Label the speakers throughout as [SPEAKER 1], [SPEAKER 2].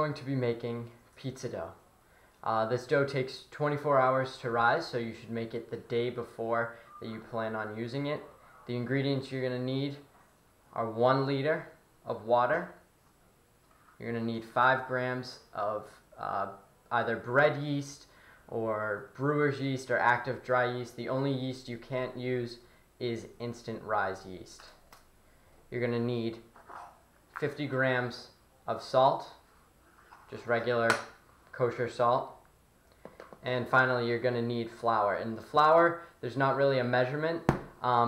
[SPEAKER 1] going to be making pizza dough. This dough takes 24 hours to rise, so you should make it the day before that you plan on using it. The ingredients you're going to need are 1 liter of water. You're going to need 5 grams of either bread yeast or brewer's yeast or active dry yeast. The only yeast you can't use is instant rise yeast. You're going to need 50 grams of salt, just regular kosher salt. And finally, you're going to need flour. And the flour, there's not really a measurement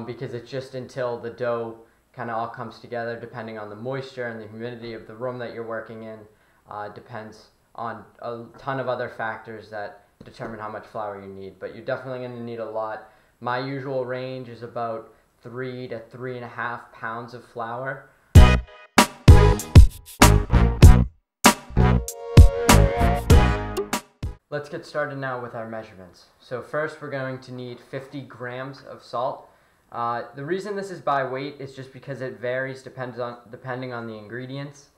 [SPEAKER 1] because it's just until the dough kind of all comes together, depending on the moisture and the humidity of the room that you're working in. Depends on a ton of other factors that determine how much flour you need, but you're definitely going to need a lot. My usual range is about 3 to 3.5 pounds of flour. Let's get started now with our measurements. So first we're going to need 50 grams of salt. The reason this is by weight is just because it varies depending on the ingredients,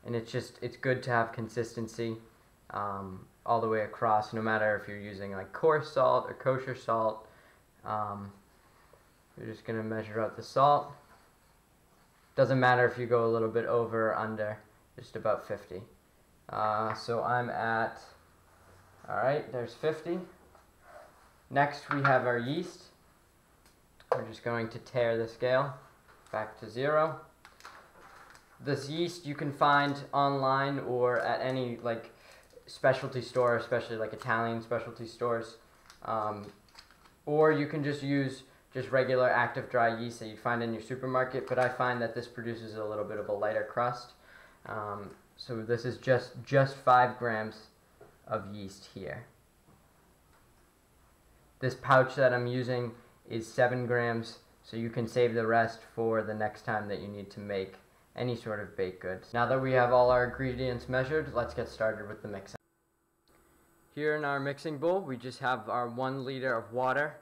[SPEAKER 1] and it's good to have consistency all the way across, no matter if you're using like coarse salt or kosher salt. You're just going to measure out the salt. Doesn't matter if you go a little bit over or under, just about 50. So I'm at, alright, there's 50. Next we have our yeast. We're just going to tare the scale back to 0. This yeast you can find online or at any like specialty store, especially like Italian specialty stores. Or you can just use regular active dry yeast that you find in your supermarket, but I find that this produces a little bit of a lighter crust. So this is just 5 grams of yeast here. This pouch that I'm using is 7 grams, so you can save the rest for the next time that you need to make any sort of baked goods. Now that we have all our ingredients measured, let's get started with the mixing. Here in our mixing bowl, we just have our 1 liter of water.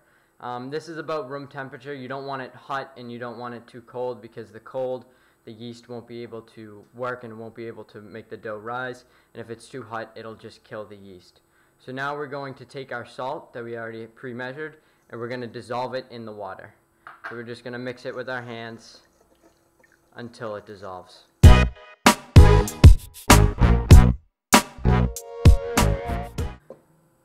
[SPEAKER 1] This is about room temperature. You don't want it hot and you don't want it too cold, because the yeast won't be able to work and won't be able to make the dough rise. And if it's too hot, it'll just kill the yeast. So now we're going to take our salt that we already pre-measured, and we're going to dissolve it in the water. So we're just going to mix it with our hands until it dissolves.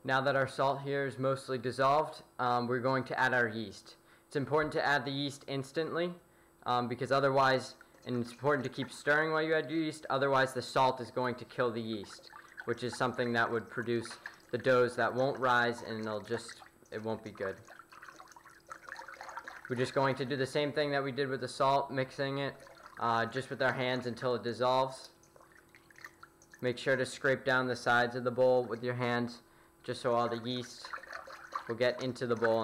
[SPEAKER 1] Now that our salt here is mostly dissolved, we're going to add our yeast. It's important to add the yeast instantly because otherwise, and it's important to keep stirring while you add your yeast, otherwise the salt is going to kill the yeast, which is something that would produce the doughs that won't rise, and it won't be good. We're just going to do the same thing that we did with the salt, mixing it just with our hands until it dissolves. Make sure to scrape down the sides of the bowl with your hands, just so all the yeast will get into the bowl.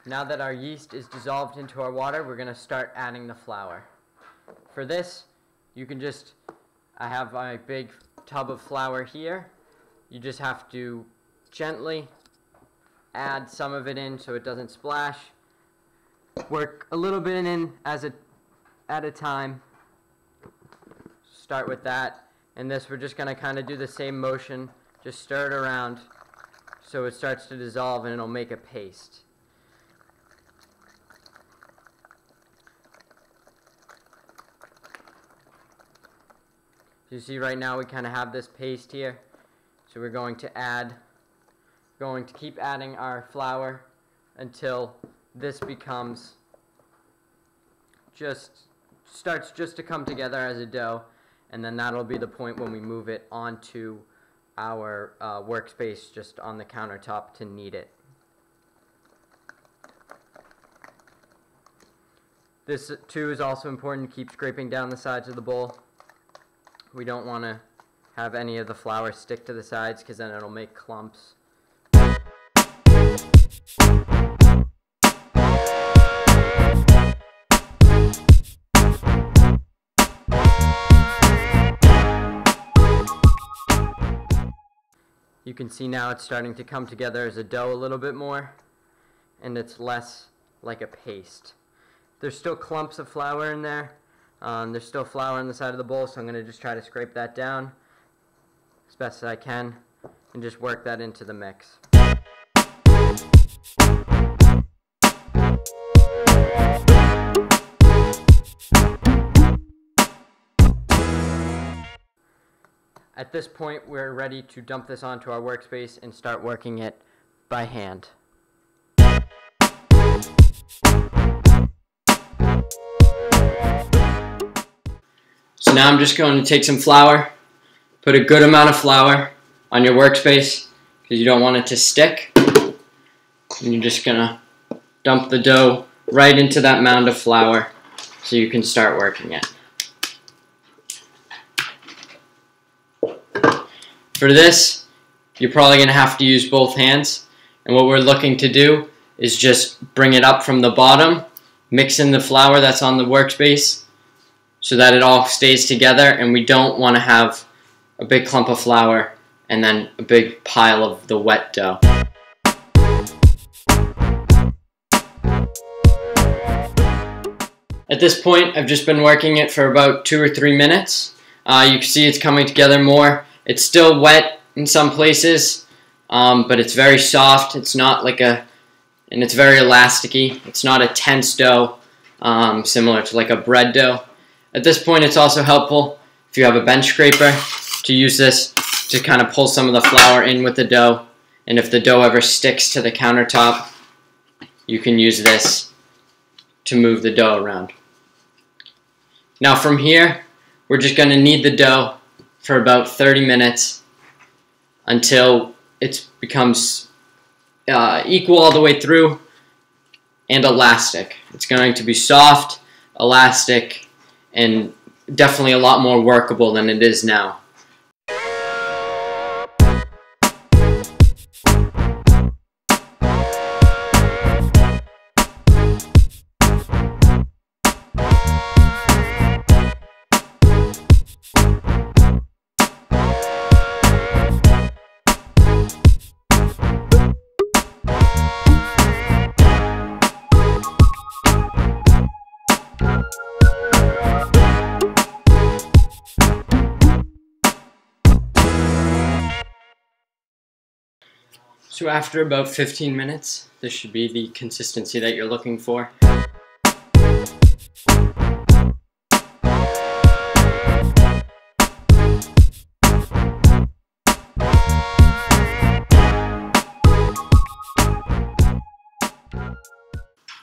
[SPEAKER 1] Now that our yeast is dissolved into our water, we're going to start adding the flour. For this, you can I have my big tub of flour here. You just have to gently add some of it in so it doesn't splash. Work a little bit in at a time. Start with that. And this, we're just going to kind of do the same motion. Just stir it around so it starts to dissolve and it'll make a paste. You see right now we kind of have this paste here. So we're going to keep adding our flour until this starts to come together as a dough, and then that'll be the point when we move it onto our workspace just on the countertop to knead it. This too is also important to keep scraping down the sides of the bowl. We don't want to have any of the flour stick to the sides because then it'll make clumps. You can see now it's starting to come together as a dough a little bit more, and it's less like a paste. There's still clumps of flour in there. There's still flour on the side of the bowl, so I'm going to just try to scrape that down as best as I can and just work that into the mix. At this point, we're ready to dump this onto our workspace and start working it by hand. So now I'm just going to take some flour, put a good amount of flour on your workspace because you don't want it to stick. And you're just going to dump the dough right into that mound of flour so you can start working it. For this, you're probably going to have to use both hands. And what we're looking to do is just bring it up from the bottom, mix in the flour that's on the workspace so that it all stays together, and we don't want to have a big clump of flour and then a big pile of the wet dough. At this point, I've just been working it for about 2 or 3 minutes. You can see it's coming together more. It's still wet in some places, but it's very soft. It's not like and it's very elasticy. It's not a tense dough, similar to like a bread dough. At this point, it's also helpful if you have a bench scraper to use this to kind of pull some of the flour in with the dough. And if the dough ever sticks to the countertop, you can use this to move the dough around. Now from here, we're just going to knead the dough for about 30 minutes until it becomes equal all the way through and elastic. It's going to be soft, elastic, and definitely a lot more workable than it is now. So after about 15 minutes, this should be the consistency that you're looking for.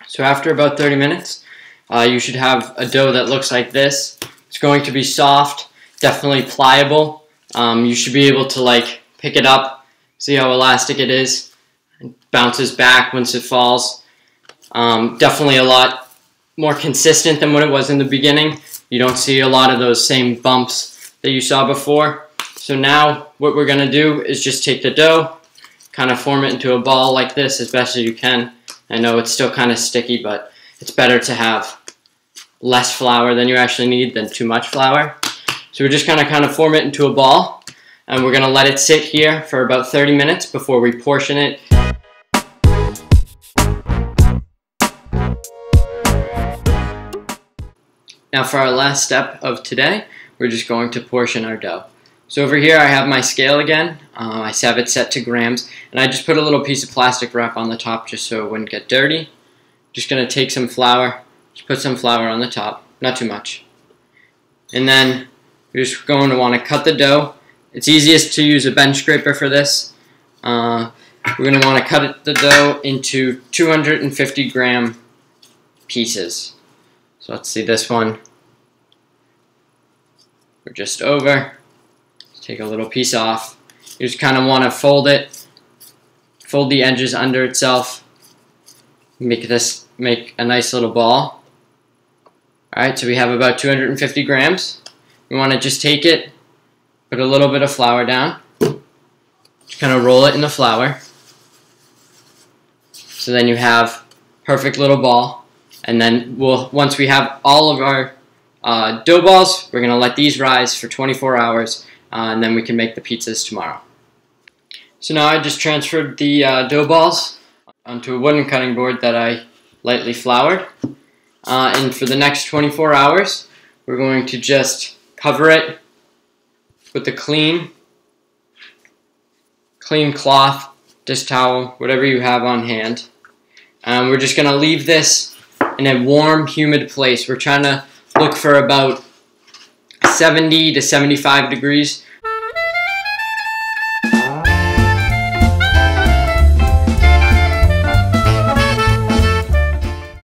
[SPEAKER 1] So after about 30 minutes, you should have a dough that looks like this. It's going to be soft, definitely pliable. You should be able to like pick it up. See how elastic it is? It bounces back once it falls. Definitely a lot more consistent than what it was in the beginning. You don't see a lot of those same bumps that you saw before. So now what we're going to do is just take the dough, kind of form it into a ball like this as best as you can. I know it's still kind of sticky, but it's better to have less flour than you actually need than too much flour. So we're just going to kind of form it into a ball. And we're going to let it sit here for about 30 minutes before we portion it. Now for our last step of today, we're just going to portion our dough. So over here I have my scale again. I have it set to grams. And I just put a little piece of plastic wrap on the top just so it wouldn't get dirty. Just going to take some flour, just put some flour on the top, not too much. And then you're just going to want to cut the dough. It's easiest to use a bench scraper for this. We're going to want to cut the dough into 250 gram pieces. So let's see this one. We're just over. Let's take a little piece off. You just kind of want to fold it. Fold the edges under itself. Make a nice little ball. Alright, so we have about 250 grams. We want to just take it. Put a little bit of flour down, just kind of roll it in the flour. So then you have perfect little ball. And then once we have all of our dough balls, we're going to let these rise for 24 hours, and then we can make the pizzas tomorrow. So now I just transferred the dough balls onto a wooden cutting board that I lightly floured. And for the next 24 hours, we're going to just cover it with a clean cloth, dish towel, whatever you have on hand. We're just going to leave this in a warm, humid place. We're trying to look for about 70 to 75 degrees